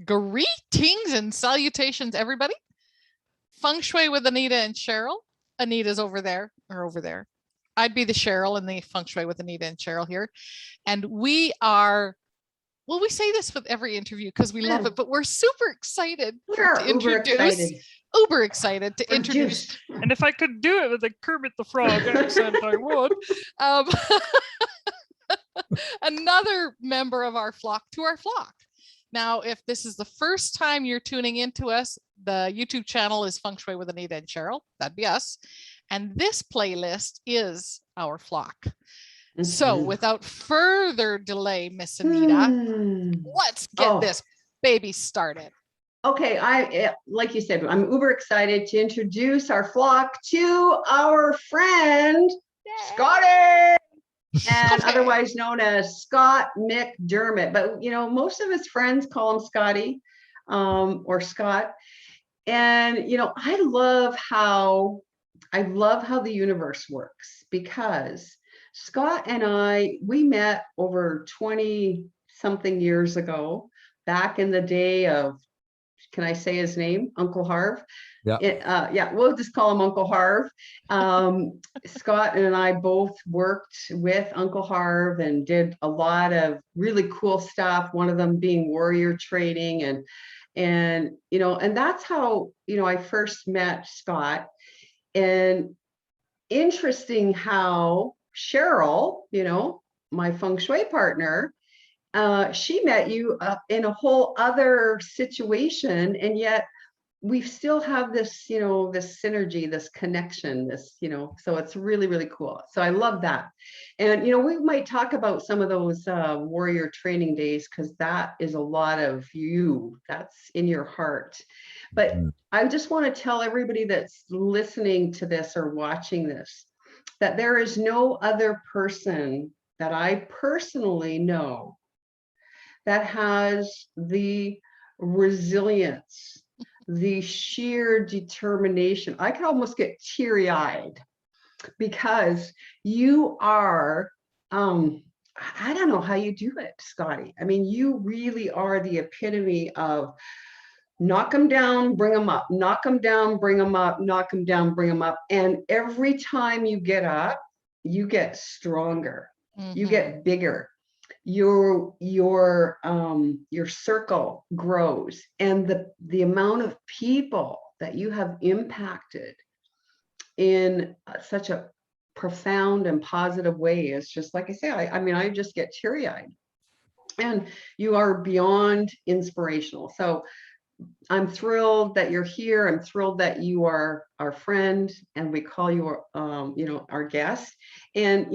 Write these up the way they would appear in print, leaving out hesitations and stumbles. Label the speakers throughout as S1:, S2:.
S1: Greetings and salutations, everybody. Feng Shui with Anita and Cheryl. Anita's over there, or over there. I'd be the Cheryl and the Feng Shui with Anita and Cheryl here. And we are, well, we say this with every interview because we love it, but we're super excited to introduce, uber excited to introduce. And if I could do it with a Kermit the Frog accent, I would. Another member of our flock to our flock. Now, if this is the first time you're tuning into us, the YouTube channel is Feng Shui with Anita and Cheryl. That'd be us. And this playlist is our flock. Mm-hmm. So without further delay, Miss Anita, let's get this baby started.
S2: Okay, like you said, I'm uber excited to introduce our flock to our friend, Scottie. And otherwise known as Scott McDermott, but most of his friends call him Scottie or Scott. And I love how the universe works, because Scott and we met over 20 something years ago, back in the day of, can I say his name? Uncle Harv. Yeah, we'll just call him Uncle Harv. Scott and I both worked with Uncle Harv and did a lot of really cool stuff. One of them being warrior training, and that's how I first met Scott. And interesting how Cheryl, my Feng Shui partner, she met you in a whole other situation, and yet we still have this, this synergy, this connection, so it's really, really cool. So I love that. And, we might talk about some of those warrior training days, because that is a lot of you, that's in your heart. But I just want to tell everybody that's listening to this or watching this, that there is no other person that I personally know that has the resilience, the sheer determination. I could almost get teary-eyed, because you are, I don't know how you do it, Scottie. I mean, you really are the epitome of knock them down, bring them up, knock them down, bring them up, knock them down, bring them up. And every time you get up, you get stronger, you get bigger. Your circle grows, and the amount of people that you have impacted in such a profound and positive way is just, like I say, I mean, I just get teary-eyed, and you are beyond inspirational. So I'm thrilled that you're here. I'm thrilled that you are our friend, and we call you, our guest. And,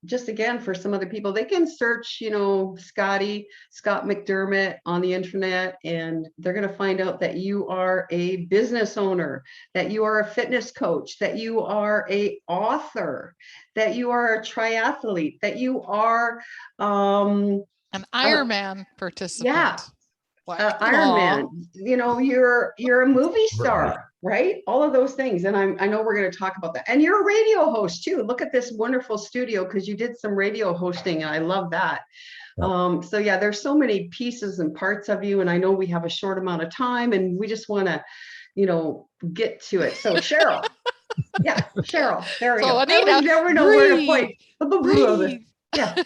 S2: just again, for some other people, they can search, Scott McDermott on the internet, and they're going to find out that you are a business owner, that you are a fitness coach, that you are a author, that you are a triathlete, that you are
S1: an Ironman participant.
S2: Yeah. Iron Man, you're a movie star, right? All of those things. And I know we're going to talk about that. And you're a radio host too. Look at this wonderful studio, because you did some radio hosting, and I love that. So yeah, there's so many pieces and parts of you, and I know we have a short amount of time, and we just want to, get to it. So Cheryl, Cheryl, there we go.
S1: Anita,
S2: I never know where to point.
S1: Breathe.
S2: Yeah.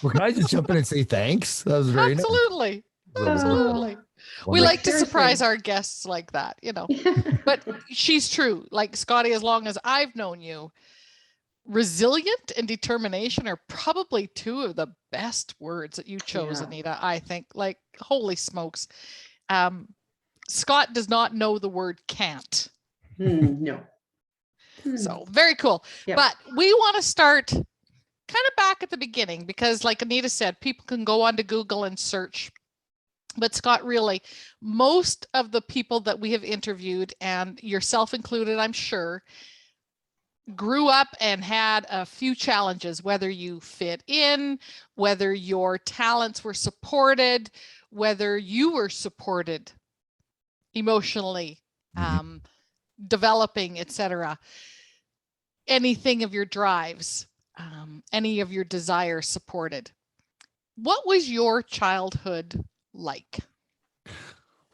S3: Well, can I just jump in and say thanks? That was very nice.
S1: Absolutely. We like to surprise our guests like that, But she's true. Like Scottie, as long as I've known you, resilient and determination are probably two of the best words that you chose, Anita. I think, like, holy smokes. Scott does not know the word can't.
S2: No.
S1: So very cool. Yep. But we want to start kind of back at the beginning, because like Anita said, people can go onto Google and search. But Scott, really, most of the people that we have interviewed, and yourself included, I'm sure, grew up and had a few challenges, whether you fit in, whether your talents were supported, whether you were supported emotionally, developing, etc. Anything of your drives, any of your desires supported. What was your childhood like?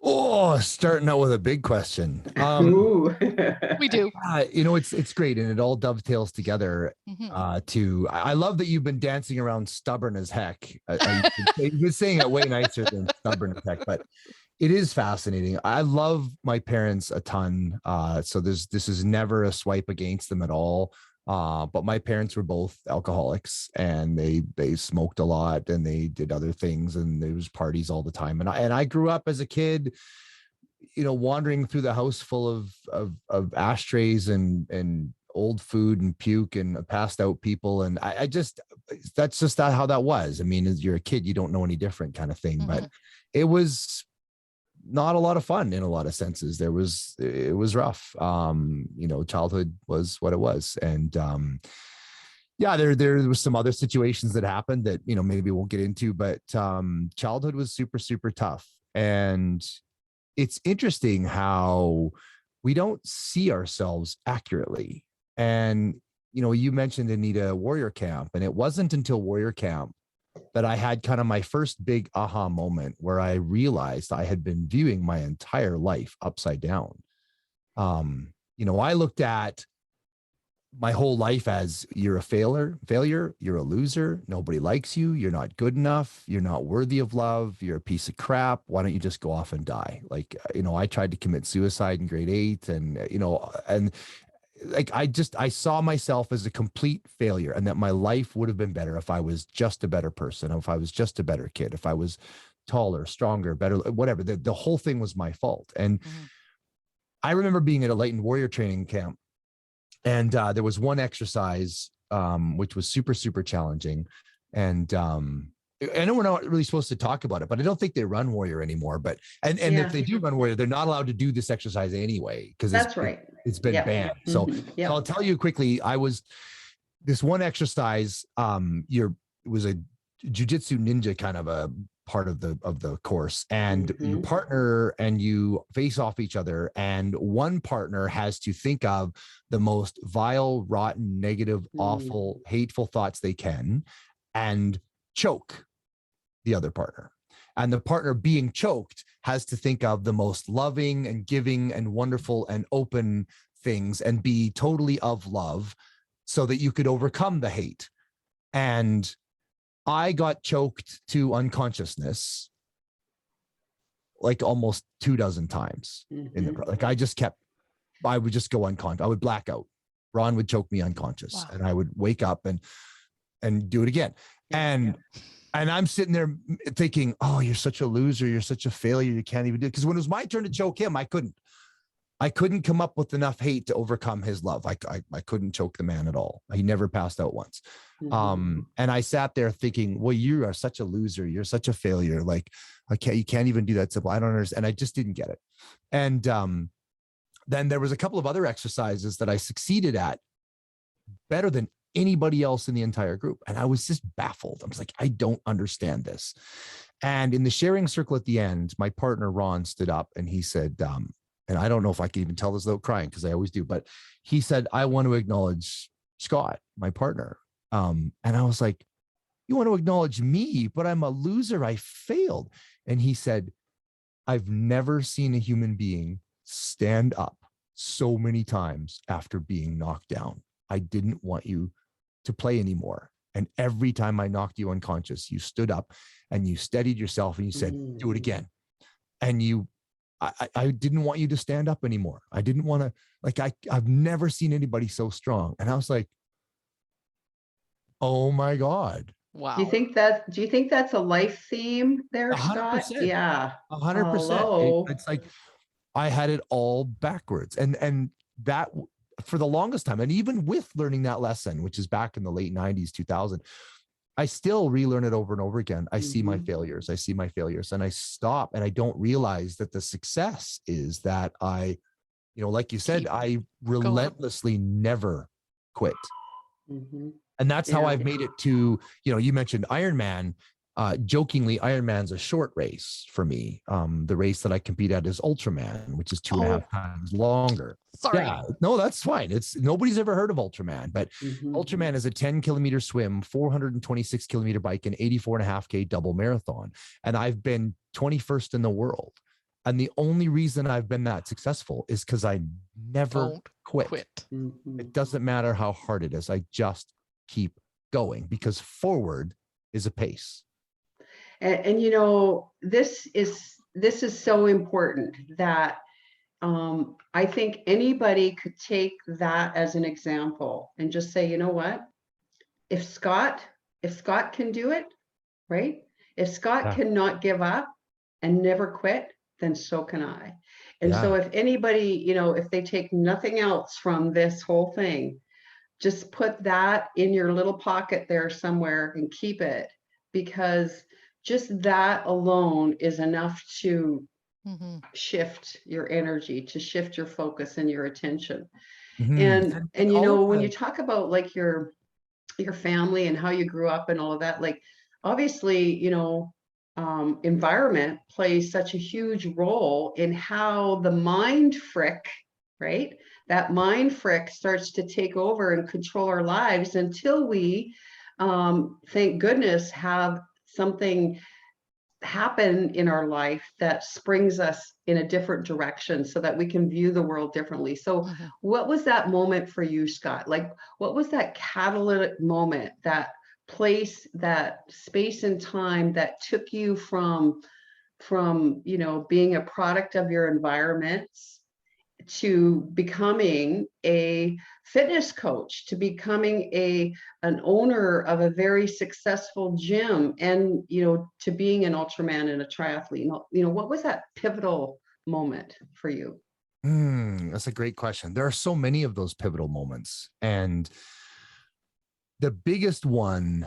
S3: Oh, starting out with a big question.
S2: Ooh.
S1: We do.
S3: It's great, and it all dovetails together. I love that you've been dancing around stubborn as heck. You've been saying it way nicer than stubborn as heck, but it is fascinating. I love my parents a ton. So this is never a swipe against them at all. But my parents were both alcoholics, and they smoked a lot, and they did other things, and there was parties all the time. And I grew up as a kid, wandering through the house full of ashtrays and old food and puke and passed out people. And that's just how that was. I mean, as you're a kid, you don't know any different kind of thing, but it was not a lot of fun in a lot of senses. It was rough. Childhood was what it was. And, there was some other situations that happened that, maybe we'll get into, but, childhood was super, super tough. And it's interesting how we don't see ourselves accurately. And, you mentioned Anita Warrior Camp, and it wasn't until Warrior Camp that I had kind of my first big aha moment where I realized I had been viewing my entire life upside down. I looked at my whole life as you're a failure, you're a loser, nobody likes you, you're not good enough, you're not worthy of love, you're a piece of crap. Why don't you just go off and die? Like, I tried to commit suicide in grade 8, and I saw myself as a complete failure, and that my life would have been better if I was just a better person, if I was just a better kid, if I was taller, stronger, better, whatever. The whole thing was my fault. And I remember being at a Enlightened Warrior training camp, and there was one exercise which was super, super challenging. And I know we're not really supposed to talk about it, but I don't think they run Warrior anymore. But and if they do run Warrior, they're not allowed to do this exercise anyway, because it's been banned. So I'll tell you quickly. I was this one exercise. It was a jujitsu ninja kind of a part of the course, and your partner and you face off each other, and one partner has to think of the most vile, rotten, negative, awful, hateful thoughts they can and choke the other partner. And the partner being choked has to think of the most loving and giving and wonderful and open things and be totally of love, so that you could overcome the hate. And I got choked to unconsciousness like almost 24 times I would just go unconscious. I would black out. Ron would choke me unconscious, and I would wake up and do it again. And I'm sitting there thinking, oh, you're such a loser. You're such a failure. You can't even do it. Because when it was my turn to choke him, I couldn't come up with enough hate to overcome his love. I couldn't choke the man at all. He never passed out once. And I sat there thinking, well, you are such a loser. You're such a failure. Like, you can't even do that simple. I don't understand. And I just didn't get it. And then there was a couple of other exercises that I succeeded at better than anybody else in the entire group. And I was just baffled. I was like, I don't understand this. And in the sharing circle at the end, my partner, Ron, stood up and he said, and I don't know if I can even tell this without crying, because I always do, but he said, I want to acknowledge Scott, my partner. And I was like, you want to acknowledge me, but I'm a loser. I failed. And he said, I've never seen a human being stand up so many times after being knocked down. I didn't want you to play anymore. And every time I knocked you unconscious, you stood up and you steadied yourself and you said, do it again. And I didn't want you to stand up anymore. I didn't want to, I've never seen anybody so strong. And I was like, oh my God.
S2: Wow. Do you think that's a life theme there, 100%. Scott? Yeah.
S3: 100%. It's like I had it all backwards. And that for the longest time, and even with learning that lesson, which is back in the late 90s, 2000, I still relearn it over and over again. I see my failures. And I stop, and I don't realize that the success is that I, like you said, I relentlessly never quit. And that's how I've made it to, you mentioned Ironman. Jokingly, Ironman's a short race for me. The race that I compete at is Ultraman, which is 2.5 times longer.
S1: Sorry.
S3: Yeah, no, that's fine. Nobody's ever heard of Ultraman, but Ultraman is a 10-kilometer swim, 426-kilometer bike, and 84.5K double marathon. And I've been 21st in the world. And the only reason I've been that successful is because I never
S1: Don't
S3: quit. It doesn't matter how hard it is. I just keep going because forward is a pace.
S2: And you know, this is so important that I think anybody could take that as an example and just say, you know what, if Scott can do it, right? If Scott cannot give up and never quit, then so can I. And so if anybody, you know, if they take nothing else from this whole thing, just put that in your little pocket there somewhere and keep it, because just that alone is enough to shift your energy, to shift your focus and your attention. And you know, when you talk about like your family and how you grew up and all of that, like obviously, you know, environment plays such a huge role in how the mind frick, right? That mind frick starts to take over and control our lives until we, thank goodness, have something happen in our life that springs us in a different direction so that we can view the world differently. So what was that moment for you, Scott? Like, what was that catalytic moment, that place, that space and time that took you from, you know, being a product of your environments to becoming a fitness coach, to becoming an owner of a very successful gym, and, you know, to being an ultraman and a triathlete? You know, what was that pivotal moment for you?
S3: That's a great question. There are so many of those pivotal moments. And the biggest one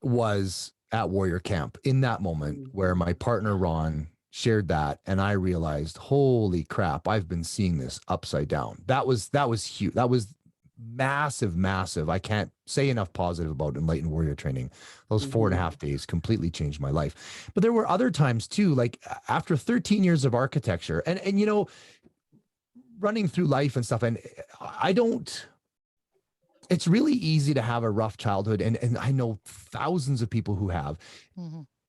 S3: was at Warrior Camp, in that moment where my partner, Ron, shared that. And I realized, holy crap, I've been seeing this upside down. That was huge. That was massive. I can't say enough positive about Enlightened Warrior training. Those 4.5 days completely changed my life. But there were other times too, like after 13 years of architecture and, you know, running through life and stuff. And it's really easy to have a rough childhood. And I know thousands of people who have,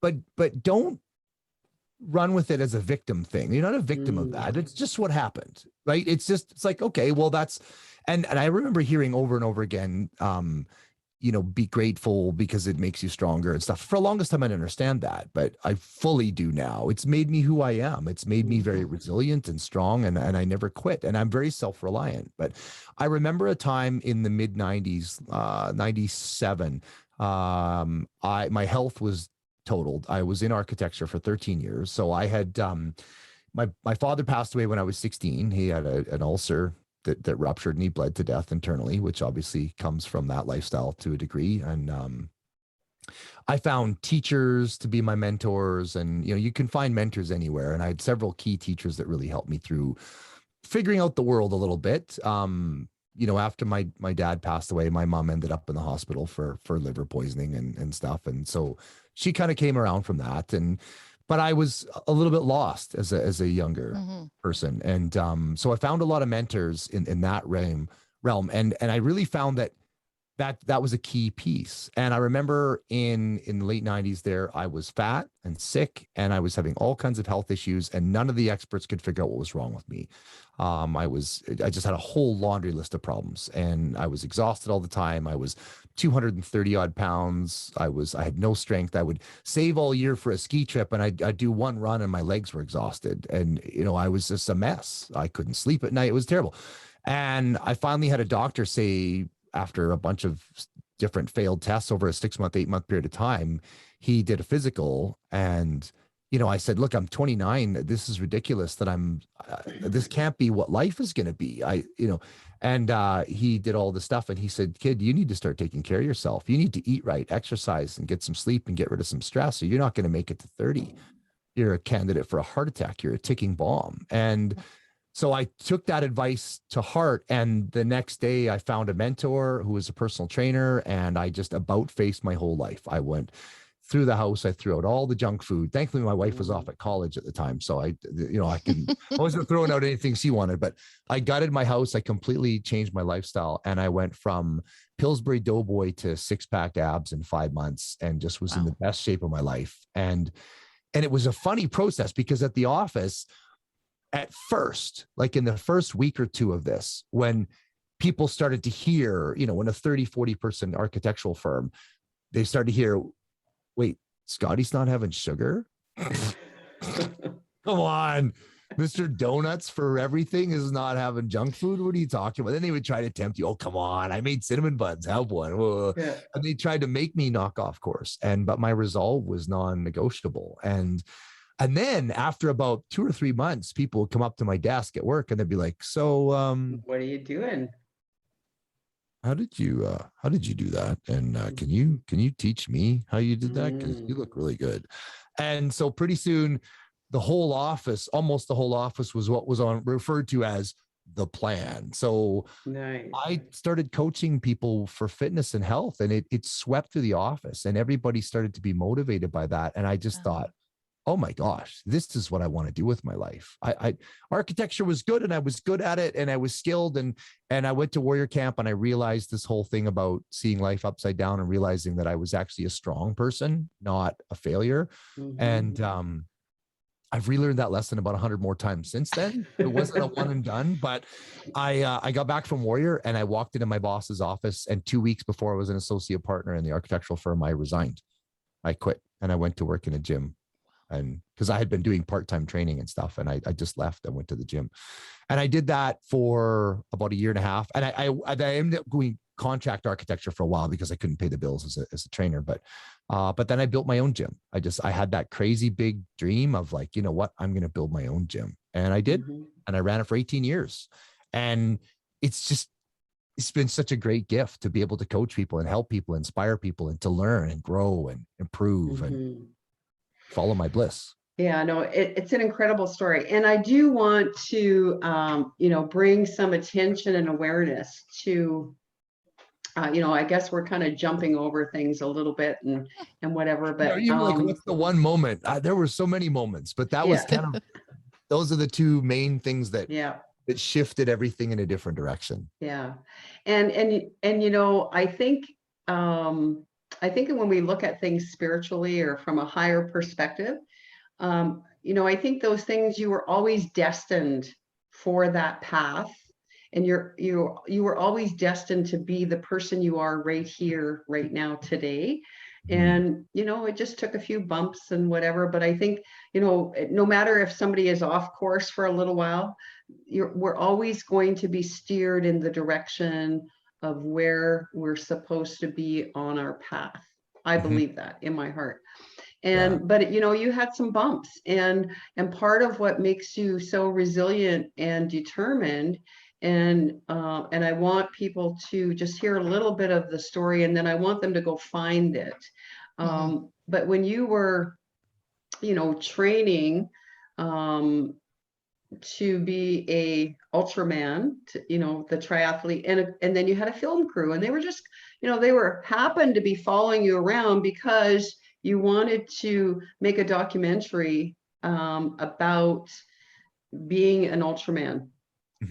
S3: but don't run with it as a victim thing. You're not a victim of that. It's just what happened, right? It's like, okay, well, that's, and I remember hearing over and over again, you know, be grateful because it makes you stronger and stuff. For the longest time, I didn't understand that, but I fully do now. It's made me who I am. It's made me very resilient and strong, and I never quit. And I'm very self-reliant. But I remember a time in the mid 90s, 97, my health was totaled. I was in architecture for 13 years. So I had, my father passed away when I was 16. He had an ulcer that ruptured and he bled to death internally, which obviously comes from that lifestyle to a degree. And I found teachers to be my mentors, and, you know, you can find mentors anywhere. And I had several key teachers that really helped me through figuring out the world a little bit. You know, after my dad passed away, my mom ended up in the hospital for liver poisoning and stuff. And so she kind of came around from that. But I was a little bit lost as a younger person. And so I found a lot of mentors in that realm. And I really found that was a key piece. And I remember in the late 90s there, I was fat and sick, and I was having all kinds of health issues, and none of the experts could figure out what was wrong with me. I just had a whole laundry list of problems, and I was exhausted all the time. I was 230 odd pounds. I had no strength. I would save all year for a ski trip, and I'd do one run and my legs were exhausted. And, you know, I was just a mess. I couldn't sleep at night. It was terrible. And I finally had a doctor say, after a bunch of different failed tests over a 6-month, 8-month period of time, he did a physical. And, you know, I said, look, I'm 29. This is ridiculous that this can't be what life is going to be. And he did all the stuff, and he said, kid, you need to start taking care of yourself. You need to eat right, exercise, and get some sleep and get rid of some stress, or you're not going to make it to 30. You're a candidate for a heart attack. You're a ticking bomb. And so I took that advice to heart. And the next day I found a mentor who was a personal trainer, and I just about-faced my whole life. I went through the house. I threw out all the junk food. Thankfully, my wife was off at college at the time. So I wasn't throwing out anything she wanted, but I gutted my house. I completely changed my lifestyle. And I went from Pillsbury Doughboy to 6-pack abs in 5 months, and just was in the best shape of my life. And And it was a funny process because at the office, at first, like in the first week or two of this, when people started to hear, you know, when a 30, 40 person architectural firm, they started to hear, wait, Scottie's not having sugar? Come on. Mr. Donuts for everything is not having junk food. What are you talking about? Then they would try to tempt you. Oh, come on. I made cinnamon buns. Have one. Yeah. And they tried to make me knock off course. But my resolve was non-negotiable. And then after about 2 or 3 months, people would come up to my desk at work and they'd be like, so
S2: what are you doing?
S3: How did you do that? And can you teach me how you did that? Because you look really good. And so pretty soon, almost the whole office was what was referred to as the plan. So nice. I started coaching people for fitness and health, and it swept through the office, and everybody started to be motivated by that. And I just thought, oh my gosh, this is what I want to do with my life. Architecture was good, and I was good at it, and I was skilled, and I went to Warrior Camp, and I realized this whole thing about seeing life upside down and realizing that I was actually a strong person, not a failure. And I've relearned that lesson about 100 more times since then. It wasn't a one and done, but I got back from Warrior and I walked into my boss's office, and 2 weeks before I was an associate partner in the architectural firm, I resigned. I quit and I went to work in a gym. And because I had been doing part-time training and stuff, and I just left and went to the gym, and I did that for about 1.5 years. And I ended up going contract architecture for a while because I couldn't pay the bills as a trainer. But then I built my own gym. I had that crazy big dream of like, you know what, I'm going to build my own gym. And I did. And I ran it for 18 years. And it's been such a great gift to be able to coach people and help people, inspire people, and to learn and grow and improve and follow my bliss.
S2: Yeah, no, it's an incredible story. And I do want to, bring some attention and awareness to, I guess we're kind of jumping over things a little bit and whatever, but
S3: what's the one moment? There were so many moments, but that was kind of, those are the two main things that shifted everything in a different direction.
S2: Yeah. And I think when we look at things spiritually or from a higher perspective, I think those things, you were always destined for that path, and you were always destined to be the person you are right here, right now, today. And, it just took a few bumps and whatever, but I think, no matter if somebody is off course for a little while, we're always going to be steered in the direction of where we're supposed to be on our path. I believe that in my heart. But you had some bumps, and part of what makes you so resilient and determined, and I want people to just hear a little bit of the story, and then I want them to go find it. But when you were, training to be a Ultraman, the triathlete, and then you had a film crew, and they were just, they happened to be following you around because you wanted to make a documentary about being an Ultraman.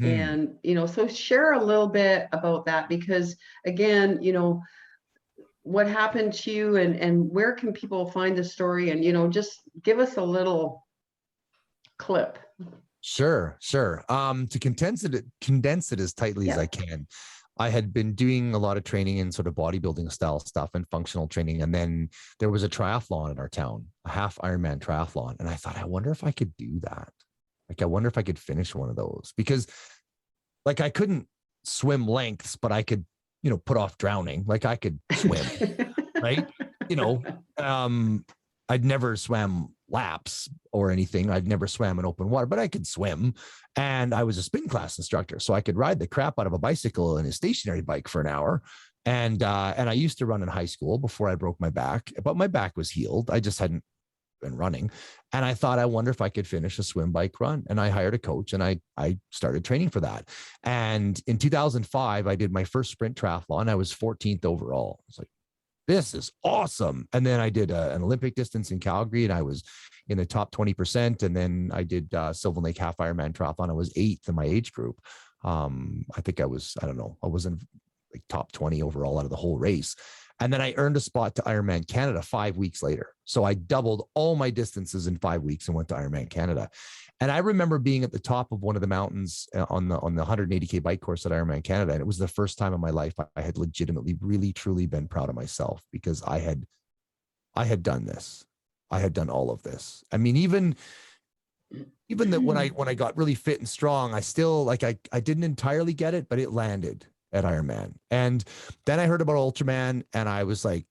S2: And, so share a little bit about that, because again, what happened to you, and where can people find the story, and, just give us a little clip.
S3: Sure. To condense it as tightly as I can. I had been doing a lot of training in sort of bodybuilding style stuff and functional training. And then there was a triathlon in our town, a half Ironman triathlon. And I thought, I wonder if I could do that. Like, I wonder if I could finish one of those, because like I couldn't swim lengths, but I could, put off drowning. Like I could swim, right? I'd never swam laps or anything. I'd never swam in open water, but I could swim. And I was a spin class instructor, so I could ride the crap out of a bicycle and a stationary bike for an hour. And I used to run in high school before I broke my back, but my back was healed. I just hadn't been running. And I thought, I wonder if I could finish a swim bike run. And I hired a coach, and I started training for that. And in 2005, I did my first sprint triathlon. I was 14th overall. It's like, this is awesome. And then I did an Olympic distance in Calgary, and I was in the top 20%. And then I did Sylvan Lake half Ironman triathlon. I was 8th in my age group. I think I was in like top 20 overall out of the whole race. And then I earned a spot to Ironman Canada 5 weeks later. So I doubled all my distances in 5 weeks and went to Ironman Canada. And I remember being at the top of one of the mountains on the 180K bike course at Ironman Canada. And it was the first time in my life I had legitimately, really, truly been proud of myself, because I had done this. I had done all of this. I mean, even that when I got really fit and strong, I still, like, I didn't entirely get it, but it landed at Ironman. And then I heard about Ultraman, and I was like,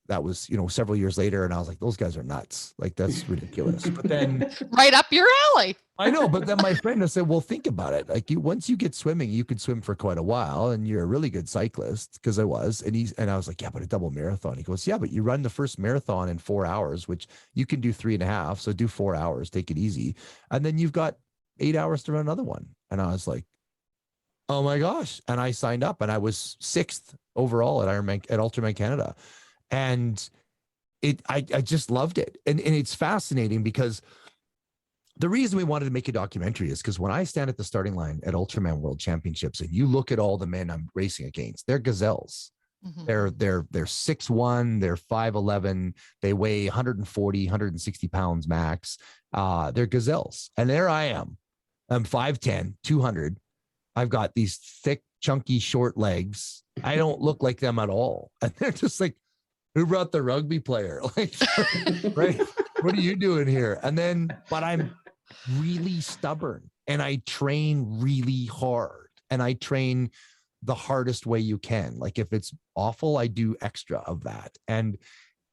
S3: that was, several years later. And I was like, those guys are nuts. Like, that's ridiculous. But then
S1: right up your alley.
S3: I know. But then my friend said, well, think about it. Like, once you get swimming, you could swim for quite a while, and you're a really good cyclist. Cause I was, and I was like, yeah, but a double marathon. He goes, yeah, but you run the first marathon in 4 hours, which you can do 3.5. So do 4 hours, take it easy. And then you've got 8 hours to run another one. And I was like, oh my gosh. And I signed up, and I was 6th overall at Ultraman Canada. And I just loved it. And it's fascinating, because the reason we wanted to make a documentary is because when I stand at the starting line at Ultraman World Championships, and you look at all the men I'm racing against, they're gazelles. Mm-hmm. They're 6'1", they're 5'11", they weigh 140, 160 pounds max. They're gazelles. And there I am. I'm 5'10", 200. I've got these thick, chunky, short legs. I don't look like them at all. And they're just like, who brought the rugby player? Like, right? What are you doing here? And then, but I'm really stubborn, and I train really hard, and I train the hardest way you can. Like, if it's awful, I do extra of that. And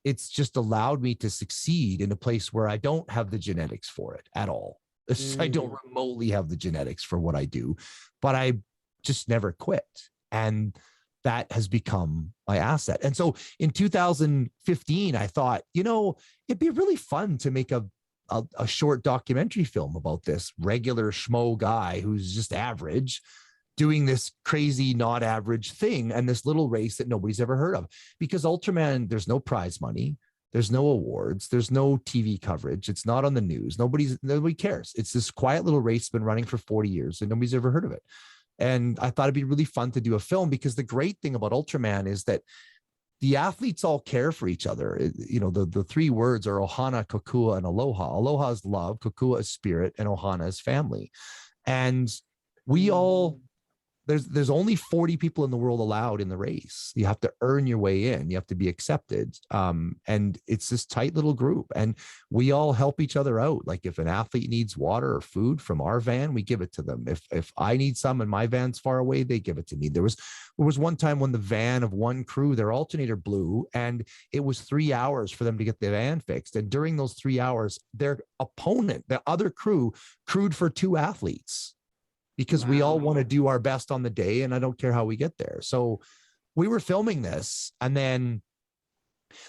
S3: it's just allowed me to succeed in a place where I don't have the genetics for it at all. I don't remotely have the genetics for what I do, but I just never quit. And that has become my asset. And so in 2015, I thought, it'd be really fun to make a short documentary film about this regular schmo guy who's just average, doing this crazy, not average thing, and this little race that nobody's ever heard of. Because Ultraman, there's no prize money, there's no awards, there's no TV coverage, it's not on the news, nobody cares. It's this quiet little race been running for 40 years, and nobody's ever heard of it. And I thought it'd be really fun to do a film, because the great thing about Ultraman is that the athletes all care for each other. The 3 words are Ohana, Kokua, and Aloha. Aloha is love, Kokua is spirit, and Ohana is family. And we all, there's only 40 people in the world allowed in the race. You have to earn your way in. You have to be accepted. And it's this tight little group, and we all help each other out. Like, if an athlete needs water or food from our van, we give it to them. If I need some and my van's far away, they give it to me. There was one time when the van of one crew, their alternator blew, and it was 3 hours for them to get the van fixed. And during those 3 hours, their opponent, the other crew, crewed for 2 athletes. Because we all want to do our best on the day, and I don't care how we get there. So we were filming this. And then,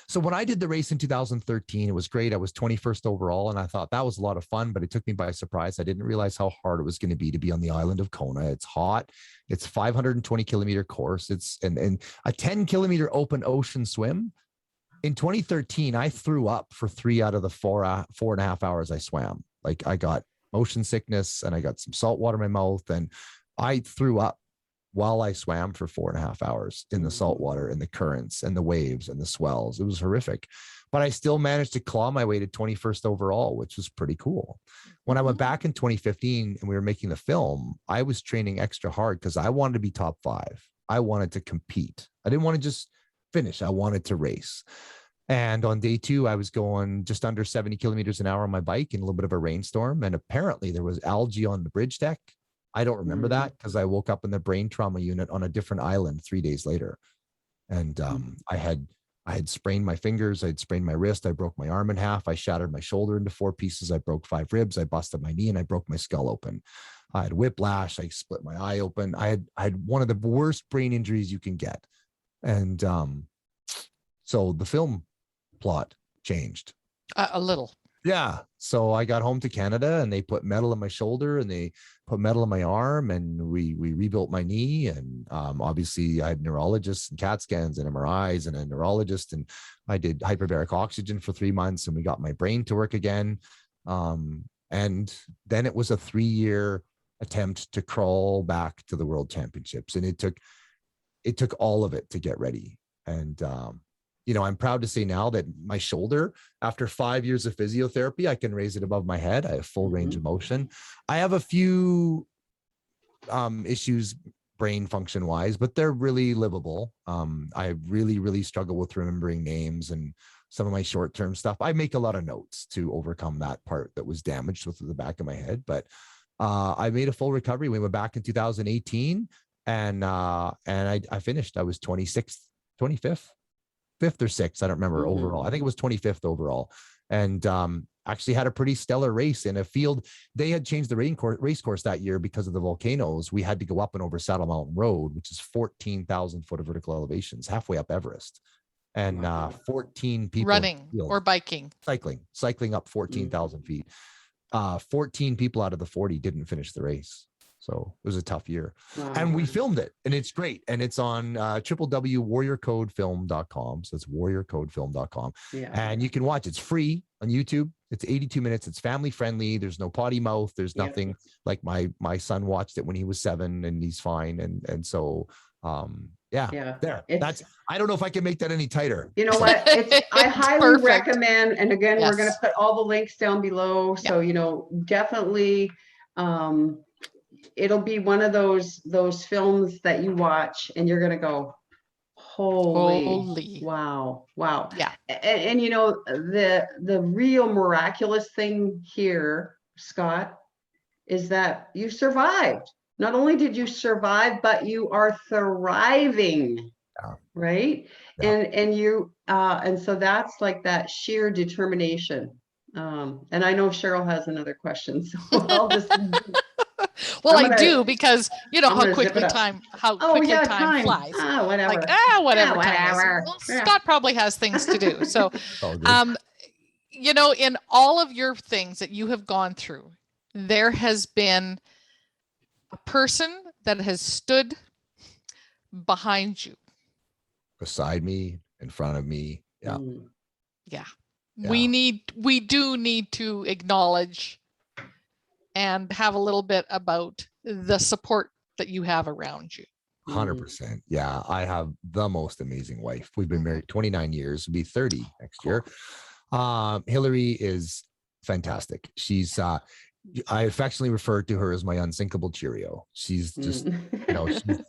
S3: so when I did the race in 2013, it was great. I was 21st overall, and I thought that was a lot of fun, but it took me by surprise. I didn't realize how hard it was going to be on the island of Kona. It's hot. It's 520 kilometer course. It's and a 10 kilometer open ocean swim. In 2013, I threw up for 3 out of the 4.5 hours I swam. Like, I got motion sickness, and I got some salt water in my mouth, and I threw up while I swam for 4.5 hours in the salt water and the currents and the waves and the swells. It was horrific, but I still managed to claw my way to 21st overall, which was pretty cool. When I went back in 2015 and we were making the film, I was training extra hard because I wanted to be top 5. I wanted to compete. I didn't want to just finish. I wanted to race. And on day 2, I was going just under 70 kilometers an hour on my bike in a little bit of a rainstorm. And apparently there was algae on the bridge deck. I don't remember that because I woke up in the brain trauma unit on a different island 3 days later. And I had sprained my fingers. I'd sprained my wrist. I broke my arm in half. I shattered my shoulder into 4 pieces. I broke 5 ribs. I busted my knee, and I broke my skull open. I had whiplash. I split my eye open. I had one of the worst brain injuries you can get. And so the film plot changed
S1: a little.
S3: Yeah. So I got home to Canada, and they put metal in my shoulder, and they put metal in my arm, and we rebuilt my knee. And obviously I had neurologists and CAT scans and MRIs and a neurologist, and I did hyperbaric oxygen for 3 months, and we got my brain to work again. And then it was a 3-year attempt to crawl back to the World Championships. And it took all of it to get ready. And I'm proud to say now that my shoulder, after 5 years of physiotherapy, I can raise it above my head. I have full range of motion. I have a few issues brain function wise, but they're really livable. I really struggle with remembering names and some of my short-term stuff. I make a lot of notes to overcome that part that was damaged with the back of my head, but I made a full recovery. We went back in 2018 and I finished. I was 25th, 5th or 6th. I don't remember overall. I think it was 25th overall. And actually had a pretty stellar race in a field. They had changed the race course that year because of the volcanoes. We had to go up and over Saddle Mountain Road, which is 14,000 foot of vertical elevations, halfway up Everest. And 14 people
S1: running or biking,
S3: cycling up 14,000 feet. 14 people out of the 40 didn't finish the race. So it was a tough year. And we filmed it and it's great. And it's on www.warriorcodefilm.com. So it's warriorcodefilm.com. And you can watch. It's free on YouTube. It's 82 minutes. It's family friendly. There's no potty mouth. There's nothing like my son watched it when he was 7 and he's fine. And so, there. I don't know if I can make that any tighter.
S2: You know what? I highly recommend. And again, we're going to put all the links down below. So, definitely, it'll be one of those films that you watch and you're going to go, holy wow.
S1: Yeah.
S2: And the real miraculous thing here, Scott, is that you survived. Not only did you survive, but you are thriving, right? And so that's like that sheer determination. And I know Cheryl has another question, so I'll just.
S1: I do, because how quickly time flies.
S2: Whatever.
S1: Whatever. Well, Scott probably has things to do. So, in all of your things that you have gone through, there has been a person that has stood behind you,
S3: beside me, in front of me.
S1: We do need to acknowledge and have a little bit about the support that you have around you.
S3: 100%. Yeah, I have the most amazing wife. We've been married 29 years. We'll be 30 next year. Hillary is fantastic. She's I affectionately refer to her as my unsinkable Cheerio. She's just,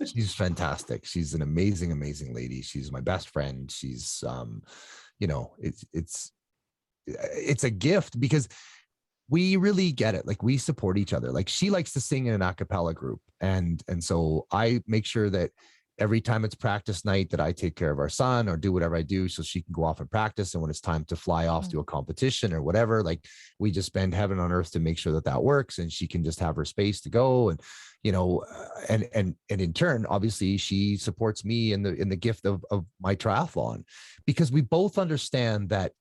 S3: she's fantastic. She's an amazing, amazing lady. She's my best friend. She's, it's a gift because we really get it. Like, we support each other. Like, she likes to sing in an a cappella group. And so I make sure that every time it's practice night that I take care of our son or do whatever I do so she can go off and practice. And when it's time to fly off to a competition or whatever, like, we just spend heaven on earth to make sure that works and she can just have her space to go. And, and in turn, obviously she supports me in the gift of my triathlon, because we both understand that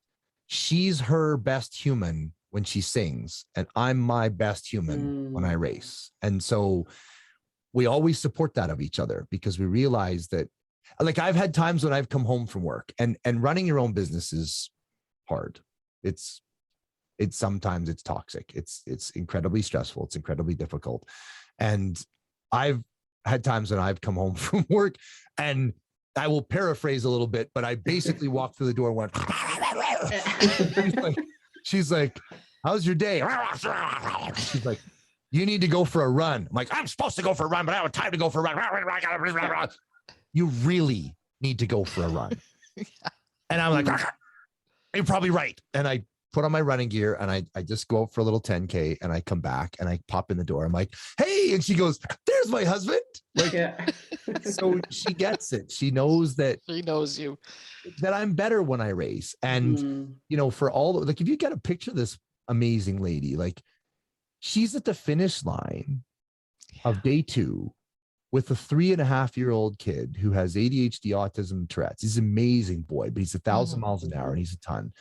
S3: she's her best human when she sings and I'm my best human when I race. And so we always support that of each other, because we realize that, like, I've had times when I've come home from work and running your own business is hard. It's sometimes it's toxic. It's incredibly stressful. It's incredibly difficult. And I've had times when I've come home from work, and I will paraphrase a little bit, but I basically walked through the door and went, she's like, how's your day? She's like, you need to go for a run. I'm like, I'm supposed to go for a run, but I don't have time to go for a run. You really need to go for a run. And I'm like, you're probably right. And I put on my running gear and I just go out for a little 10K and I come back and I pop in the door. I'm like, hey, and she goes, there's my husband. Like, so she gets it. She knows that.
S1: She knows you.
S3: That I'm better when I race. And, for all, like, if you get a picture of this amazing lady, like, she's at the finish line of day 2 with a 3.5-year-old kid who has ADHD, autism, Tourette's. He's an amazing boy, but he's 1,000 miles an hour and he's a ton.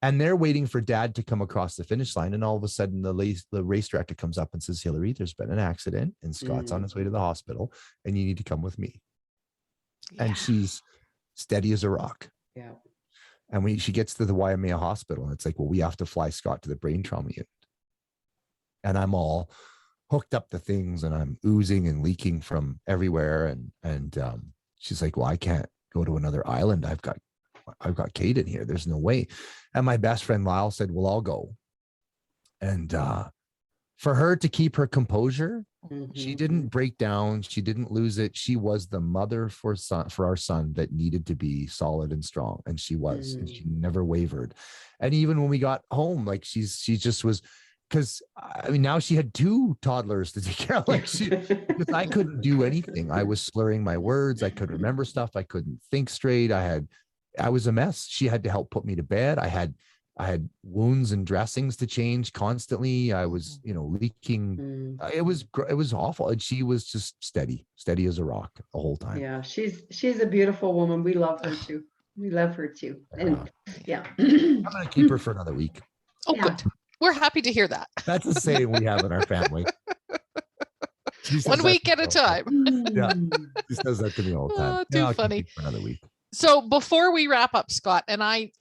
S3: And they're waiting for dad to come across the finish line. And all of a sudden the race director comes up and says, Hillary, there's been an accident and Scott's on his way to the hospital and you need to come with me. Yeah. And she's steady as a rock.
S2: Yeah.
S3: And when she gets to the Waimea hospital, and it's like, well, we have to fly Scott to the brain trauma unit. And I'm all hooked up to things and I'm oozing and leaking from everywhere. And she's like, well, I can't go to another island. I've got I've got Kate in here. There's no way. And my best friend Lyle said, well, I'll go. And for her to keep her composure, she didn't break down. She didn't lose it. She was the mother for our son that needed to be solid and strong. And she was, and she never wavered. And even when we got home, like she just was, because I mean, now she had 2 toddlers to take care of. Like because I couldn't do anything. I was slurring my words. I couldn't remember stuff. I couldn't think straight. I was a mess. She had to help put me to bed. I had wounds and dressings to change constantly. I was, leaking. It was awful. And she was just steady as a rock the whole time.
S2: Yeah. She's a beautiful woman. We love her too. We love her too. And yeah.
S3: I'm going to keep her for another week.
S1: Oh, good. We're happy to hear that.
S3: That's the saying we have in our family.
S1: 1 week at a time.
S3: Yeah. She says that to me all the time.
S1: Too funny.
S3: For another week.
S1: So before we wrap up, Scott, and I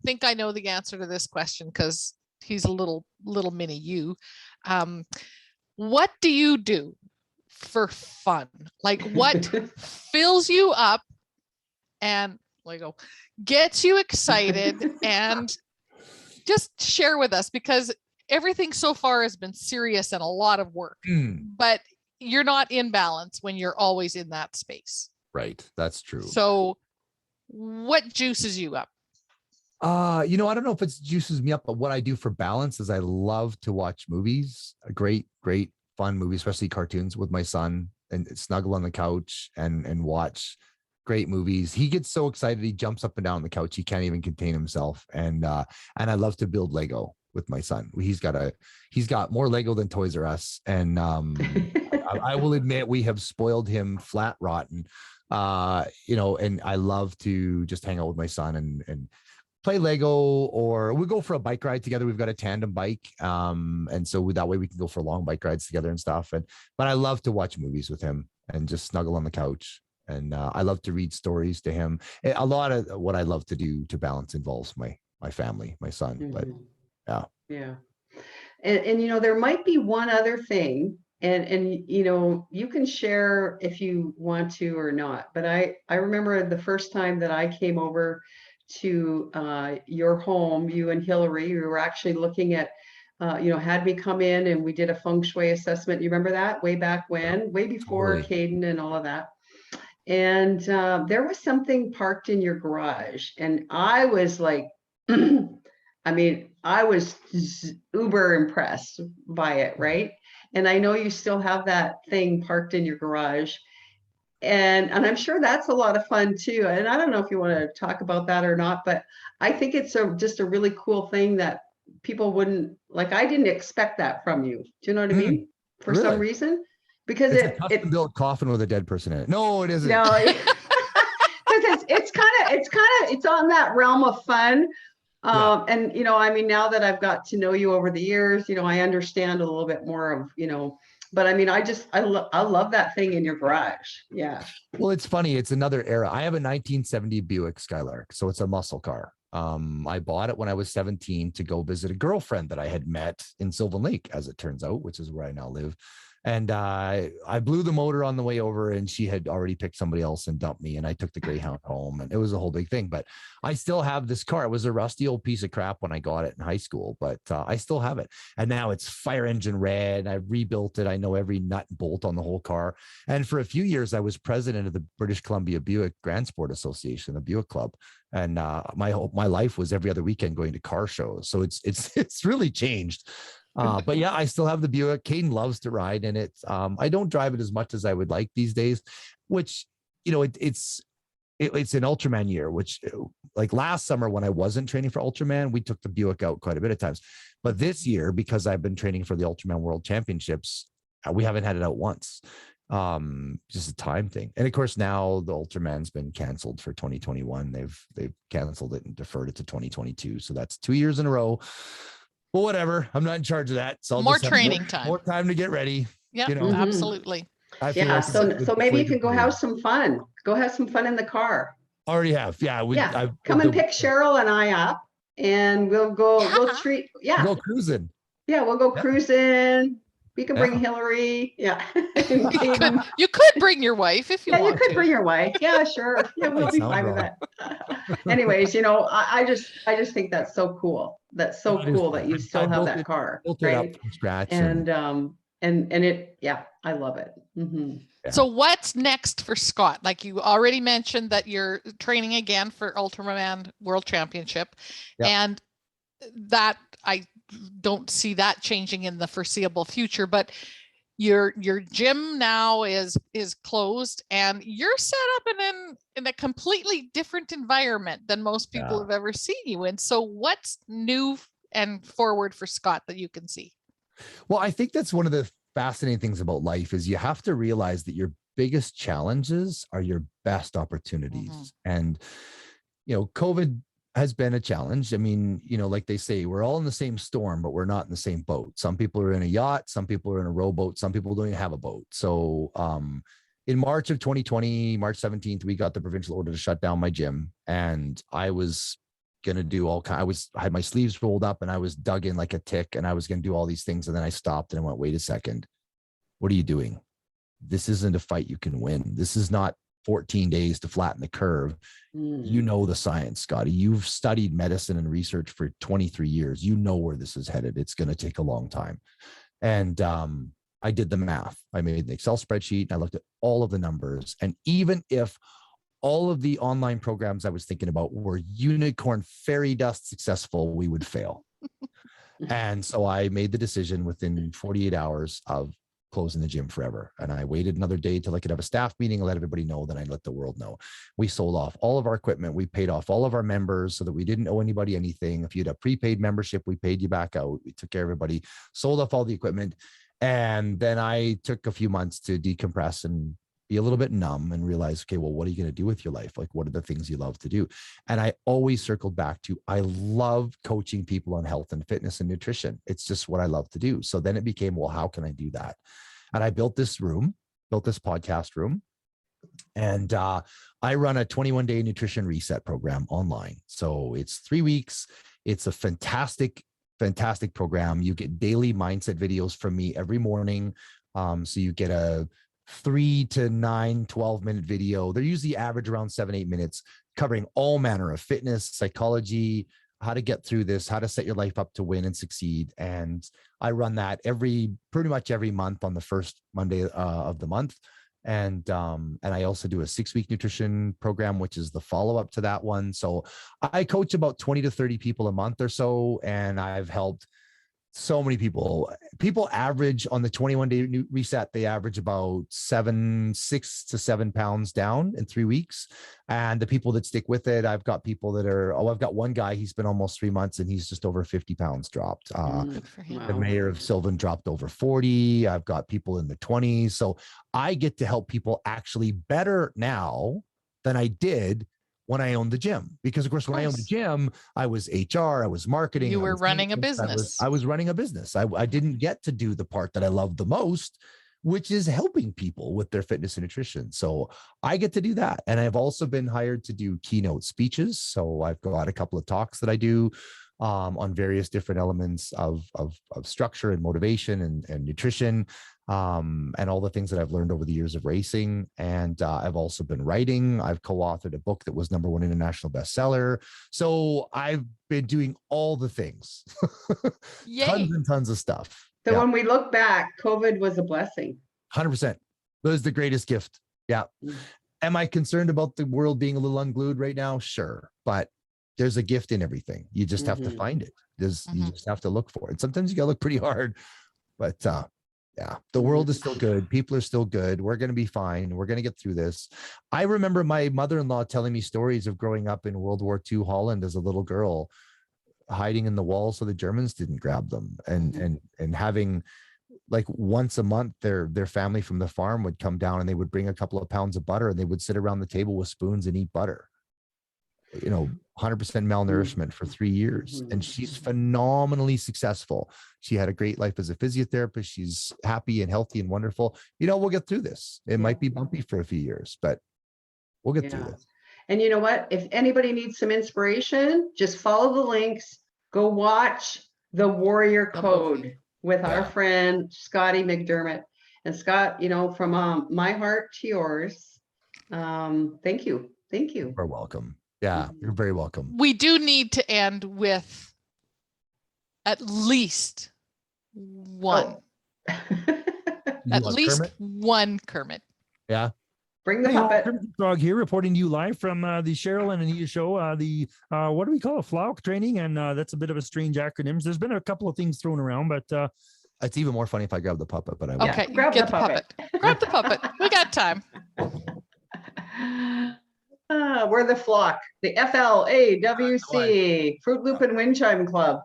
S1: think I know the answer to this question because he's a little mini you. What do you do for fun? Like what fills you up and gets you excited, and just share with us, because everything so far has been serious and a lot of work, but you're not in balance when you're always in that space.
S3: Right. That's true.
S1: So what juices you up?
S3: I don't know if it juices me up, but what I do for balance is I love to watch movies, a great fun movie, especially cartoons with my son, and snuggle on the couch and watch great movies. He gets so excited. He jumps up and down on the couch. He can't even contain himself. And I love to build Lego with my son. He's got more Lego than Toys R Us. And I will admit we have spoiled him flat rotten. And I love to just hang out with my son and play Lego, or we go for a bike ride together. We've got a tandem bike. And so that way we can go for long bike rides together and stuff. But I love to watch movies with him and just snuggle on the couch. And I love to read stories to him. A lot of what I love to do to balance involves my family, my son, but
S2: yeah. And there might be one other thing, and you can share if you want to or not, but I remember the first time that I came over to your home, you and Hillary, we were actually looking at had me come in and we did a Feng Shui assessment. You remember that way back when, way before Caden and all of that. And there was something parked in your garage, and I was like, I was uber impressed by it, right? And I know you still have that thing parked in your garage, and I'm sure that's a lot of fun too. And I don't know if you want to talk about that or not, but I think it's just a really cool thing that people wouldn't like. I didn't expect that from you. Do you know what I mean? For some reason. Because
S3: it's a custom-built coffin with a dead person in it. No, it isn't.
S2: No, because it's on that realm of fun. And now that I've got to know you over the years, I understand a little bit more of, but I love that thing in your garage. Yeah.
S3: Well, it's funny. It's another era. I have a 1970 Buick Skylark, so it's a muscle car. I bought it when I was 17 to go visit a girlfriend that I had met in Sylvan Lake, as it turns out, which is where I now live. And I blew the motor on the way over, and she had already picked somebody else and dumped me. And I took the Greyhound home, and it was a whole big thing. But I still have this car. It was a rusty old piece of crap when I got it in high school, but I still have it. And now it's fire engine red. I rebuilt it. I know every nut and bolt on the whole car. And for a few years, I was president of the British Columbia Buick Grand Sport Association, the Buick Club. And my life was every other weekend going to car shows. So it's really changed. But yeah, I still have the Buick. Caden loves to ride in it. I don't drive it as much as I would like these days, which, it's an Ultraman year, which like last summer when I wasn't training for Ultraman, we took the Buick out quite a bit of times. But this year, because I've been training for the Ultraman World Championships, we haven't had it out once. Just a time thing. And of course, now the Ultraman's been canceled for 2021. They've canceled it and deferred it to 2022. So that's 2 years in a row. Well, whatever. I'm not in charge of that. So
S1: more training time.
S3: More time to get ready.
S1: Yeah, absolutely.
S2: Yeah. So maybe you can go have some fun. Go have some fun in the car.
S3: Already have. Yeah.
S2: Come and pick Cheryl and I up, and we'll go. We'll treat. Yeah.
S3: Go cruising.
S2: Yeah, we'll go cruising. We can bring Hillary. Yeah.
S1: You could bring your wife if you want.
S2: Yeah, you could bring your wife. Yeah, sure. Yeah, we'll be fine with that. Anyways, I just think that's so cool. That's so cool that you still have that car, right?
S3: From scratch.
S2: And it, yeah, I love it.
S3: Yeah.
S1: So what's next for Scott? Like you already mentioned that you're training again for Ultraman World Championship, and that I don't see that changing in the foreseeable future, but your gym now is closed and you're set up in a completely different environment than most people have ever seen you in. So what's new and forward for Scott that you can see?
S3: Well, I think that's one of the fascinating things about life is you have to realize that your biggest challenges are your best opportunities. And, COVID has been a challenge. I mean, like they say, we're all in the same storm, but we're not in the same boat. Some people are in a yacht, some people are in a rowboat, some people don't even have a boat. So in March of 2020, March 17th, we got the provincial order to shut down my gym. And I was going to do I had my sleeves rolled up and I was dug in like a tick and I was going to do all these things. And then I stopped and I went, wait a second, what are you doing? This isn't a fight you can win. This is not 14 days to flatten the curve. You know the science, Scottie. You've studied medicine and research for 23 years. You know where this is headed. It's going to take a long time. And I did the math. I made an Excel spreadsheet and I looked at all of the numbers. And even if all of the online programs I was thinking about were unicorn fairy dust successful, we would fail. And so I made the decision within 48 hours of closing the gym forever. And I waited another day till I could have a staff meeting and let everybody know. Then I let the world know. We sold off all of our equipment. We paid off all of our members so that we didn't owe anybody anything. If you had a prepaid membership, we paid you back out. We took care of everybody, sold off all the equipment. And then I took a few months to decompress and be a little bit numb and realize, okay, well, what are you going to do with your life? Like, what are the things you love to do? And I always circled back to, I love coaching people on health and fitness and nutrition. It's just what I love to do. So then it became, well, how can I do that? And I built this podcast room. And I run a 21-day nutrition reset program online. So it's 3 weeks. It's a fantastic program. You get daily mindset videos from me every morning. So you get a 3 to 9, 12-minute video. They're usually average around 7-8 minutes, covering all manner of fitness, psychology, how to get through this, how to set your life up to win and succeed. And I run that pretty much every month on the first Monday of the month. And I also do a 6-week nutrition program, which is the follow-up to that one. So I coach about 20 to 30 people a month or so. And I've helped so many people average on the 21-day reset. They average about 6 to 7 pounds down in 3 weeks. And the people that stick with it, I've got people that I've got one guy, he's been almost 3 months and he's just over 50 pounds dropped. The mayor of Sylvan dropped over 40. I've got people in the 20s. So I get to help people actually better now than I did when I owned the gym, because of course, when I owned the gym, I was HR, I was marketing.
S1: You were running a business.
S3: I was running a business. I didn't get to do the part that I love the most, which is helping people with their fitness and nutrition. So I get to do that. And I've also been hired to do keynote speeches. So I've got a couple of talks that I do on various different elements of structure and motivation and nutrition. And all the things that I've learned over the years of racing. And I've also been writing. I've co-authored a book that was #1 international bestseller. So I've been doing all the things, tons and tons of stuff.
S2: So when we look back, COVID was a blessing.
S3: 100%. It was the greatest gift. Yeah. Am I concerned about the world being a little unglued right now? Sure. But there's a gift in everything. You just have to find it. You just have to look for it. Sometimes you got to look pretty hard, but yeah, the world is still good. People are still good. We're going to be fine. We're going to get through this. I remember my mother-in-law telling me stories of growing up in World War II Holland as a little girl, hiding in the walls so the Germans didn't grab them, and having, like, once a month their family from the farm would come down and they would bring a couple of pounds of butter and they would sit around the table with spoons and eat butter. 100% malnourishment for 3 years. And she's phenomenally successful. She had a great life as a physiotherapist. She's happy and healthy and wonderful. We'll get through this. It might be bumpy for a few years, but we'll get through this.
S2: And you know what? If anybody needs some inspiration, just follow the links. Go watch The Warrior Code. with our
S3: Yeah.
S2: friend Scottie McDermott. And Scott, you know, from my heart to yours, thank you. Thank you.
S3: You're welcome. Yeah, you're very welcome.
S1: We do need to end with at least one.
S2: Oh.
S3: You
S1: At
S3: want
S1: least
S3: Kermit?
S1: one Kermit.
S3: Yeah.
S2: Bring the
S4: Hey, all,
S2: puppet.
S4: Kermit the Frog here, reporting to you live from the Cheryl and Anita show. What do we call a F.L.A.W.C training? And that's a bit of a strange acronym. There's been a couple of things thrown around, but
S3: It's even more funny if I grab the puppet, but I won't.
S1: Okay,
S2: grab
S1: get
S2: the
S1: the puppet. Grab the puppet. We got time.
S2: We're the flock, the F.L.A.W.C, Fruit Loop and Wind Chime Club.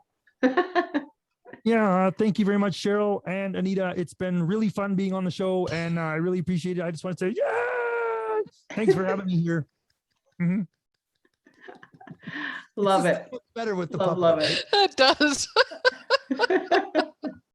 S4: yeah, thank you very much, Cheryl and Anita. It's been really fun being on the show, and I really appreciate it. I just want to say, yeah, thanks for having me here. Mhm.
S2: Love it.
S3: Better with the
S2: Love,
S3: puppet.
S2: love
S3: right?
S2: it.
S1: It does.